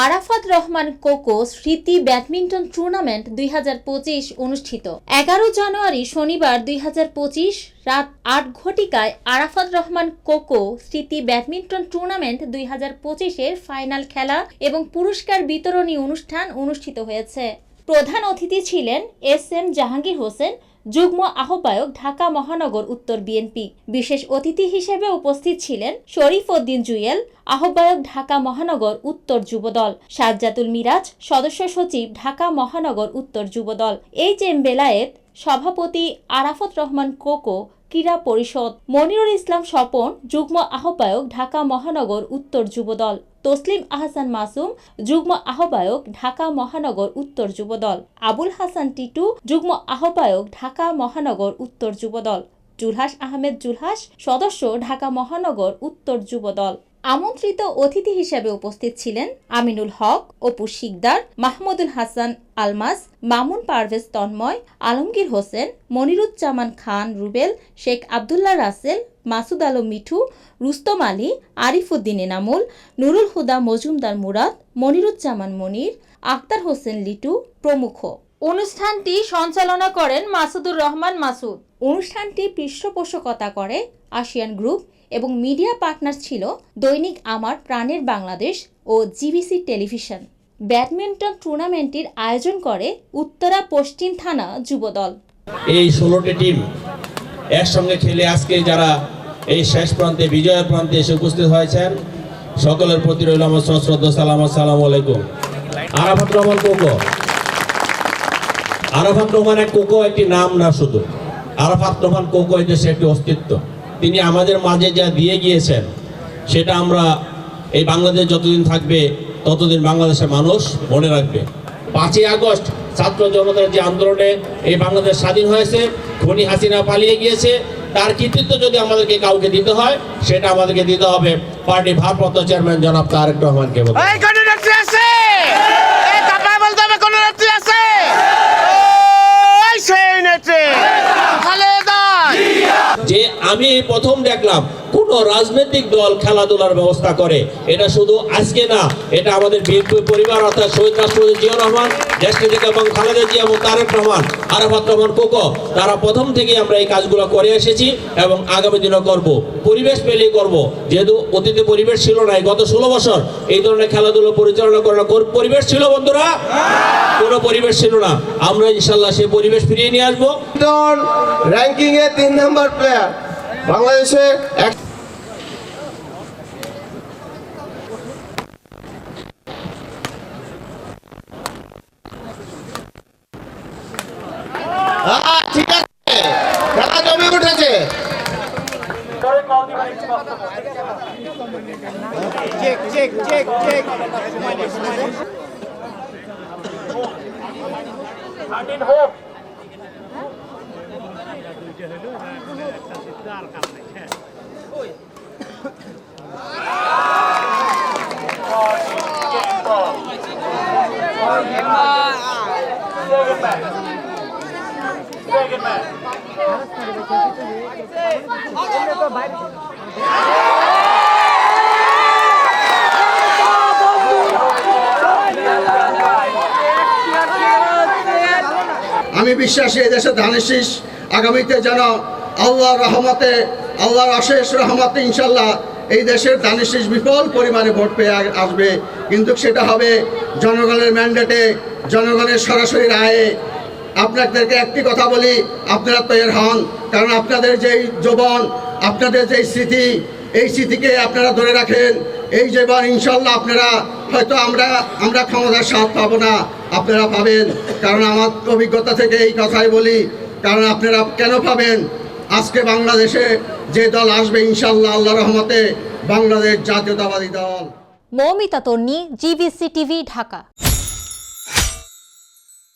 Arafat Rahman cocoa স্মৃতি badminton tournament 2025 অনুষ্ঠিত 11 জানুয়ারি শনিবার 2025 রাত 8 ঘটিকায় আরাফাত রহমান কোকো স্মৃতি ব্যাডমিন্টন টুর্নামেন্ট 2025 এর ফাইনাল খেলা এবং পুরস্কার বিতরণী অনুষ্ঠান অনুষ্ঠিত হয়েছে। প্রধান অতিথি ছিলেন এস.এম. জাহাঙ্গীর হোসেন, যুগ্ম আহ্বায়ক, ঢাকা মহানগর উত্তর বিএনপি। বিশেষ অতিথি হিসেবে উপস্থিত ছিলেন শরীফ উদ্দিন জুয়েল, আহ্বায়ক, ঢাকা মহানগর উত্তর যুবদল, সাজ্জাতুল মিরাজ, সদস্য সচিব, ঢাকা মহানগর উত্তর যুবদল, এইচ.এম. বেলায়েত, সভাপতি আরাফাত রহমান কোকো ক্রীড়া পরিষদ, মনিরুল ইসলাম স্বপন, যুগ্ম আহ্বায়ক, ঢাকা মহানগর উত্তর যুবদল, তসলিম আহসান মাসুম, যুগ্ম আহ্বায়ক, ঢাকা মহানগর উত্তর যুবদল, আবুল হাসান টিটু, যুগ্ম আহ্বায়ক, ঢাকা মহানগর উত্তর যুবদল, জুলহাস আহমেদ জুলহাস, সদস্য, ঢাকা মহানগর উত্তর যুবদল। আমন্ত্রিত অতিথি হিসেবে উপস্থিত ছিলেন আমিনুল হক, অপু শিকদার, মাহমুদুল হাসান আলমাস, মামুন পারভেজ তন্ময়, আলমগীর হোসেন, মনিরুজ্জামান খান রুবেল, শেখ আবদুল্লাহ রাসেল, মাসুদ আলম মিঠু, রুস্তম আলী, আরিফুদ্দিন এনামুল, নুরুল হুদা মজুমদার মুরাদ, মনিরুজ্জামান মনির, আক্তার হোসেন লিটু প্রমুখ। অনুষ্ঠানটি সঞ্চালনা করেন মাসুদুর রহমান মাসুদ। অনুষ্ঠানটি পৃষ্ঠপোষকতা করে আসিয়ান গ্রুপ এবং মিডিয়া পার্টনার ছিল দৈনিক আমার প্রাণের বাংলাদেশ ও জিবিসি টেলিভিশন। ব্যাডমিন্টন টুর্নামেন্টটির আয়োজন করে উত্তরা পশ্চিম থানা যুবদল। এই 16টি টিম একসঙ্গে খেলে আজকে যারা এই শেষ প্রান্তে, বিজয়ের প্রান্তে এসে উপস্থিত হয়েছেন, সকলের প্রতি রইল আমার সশ্রদ্ধ সালাম। আসসালামু আলাইকুম। আরাফাত রহমান কোকো, আরাফাত রহমান কোকো একটি নাম না, শুধু আরাফাত রহমান কোকো এই দেশে একটি অস্তিত্ব। তিনি আমাদের মাঝে যা দিয়ে গিয়েছেন সেটা আমরা এই বাংলাদেশ যতদিন থাকবে ততদিন বাংলাদেশের মানুষ মনে রাখবে। 5ই আগস্ট ছাত্র জনতার যে আন্দোলনে এই বাংলাদেশ স্বাধীন হয়েছে, খুনি হাসিনা পালিয়ে গিয়েছে, তার কৃতিত্ব যদি আমাদেরকে কাউকে দিতে হয় সেটা আমাদেরকে দিতে হবে পার্টি ভারপ্রাপ্ত চেয়ারম্যান জনাব তারেক রহমানকে। যে আমি প্রথম দেখলাম কোন রাজনৈতিক দল খেলাধুলার ব্যবস্থা করে, এটা শুধু আজকে না, এটা আমাদের বিএনপি পরিবার অর্থাৎ শহীদ রাষ্ট্রপতি জিয়াউর রহমান, দেশনেত্রী এবং খালেদা জিয়া এবং তারেক রহমান, আরাফাত রহমান কোকো, তারা প্রথম থেকে আমরা এই কাজগুলো করে এসেছি এবং আগামী দিনও করব। পরিবেশ পেলেই করব, যেহেতু অতীতে পরিবেশ ছিল না। গত 16 বছর এই ধরনের খেলাধুলা পরিচালনা করার পরিবেশ ছিল বন্ধুরা, কোনো পরিবেশ ছিল না। আমরা ইনশাল্লাহ সেই পরিবেশ ফিরিয়ে নিয়ে আসবো। র্যাঙ্কিং এ 3 নম্বর প্লেয়ার বাংলাদেশে। ঠিক আছে, খেলা জমে উঠেছে। চেক চেক চেক চেক আমি বিশ্বাসী এই দেশের ধানের শীষ আগামীতে যেন আল্লাহর রহমতে, আল্লাহর অশেষ রহমতে ইনশাল্লাহ এই দেশের ধানের শীষ বিপুল পরিমাণে ভোট পেয়ে আসবে। কিন্তু সেটা হবে জনগণের ম্যান্ডেটে, জনগণের সরাসরি রায়ে। আপনাদেরকে একটি কথা বলি, আপনারা তৈরি হন, কারণ আপনাদের যেই যৌবন, আপনাদের যেই স্মৃতি, এই স্মৃতিকে আপনারা ধরে রাখেন। এই যেবার ইনশাল্লাহ আপনারা হয়তো আমরা ক্ষমতার স্বাদ পাবো না, আপনারা পাবেন। কারণ আমার অভিজ্ঞতা থেকে এই কথাই বলি, কারণ আপনারা কেন পাবেন? আজকে বাংলাদেশে যে দল আসবে ইনশাল্লাহ আল্লাহর রহমতে বাংলাদেশ জাতীয়তাবাদী দল। মৌমিতা তন্নি, জিবিসি টিভি, ঢাকা।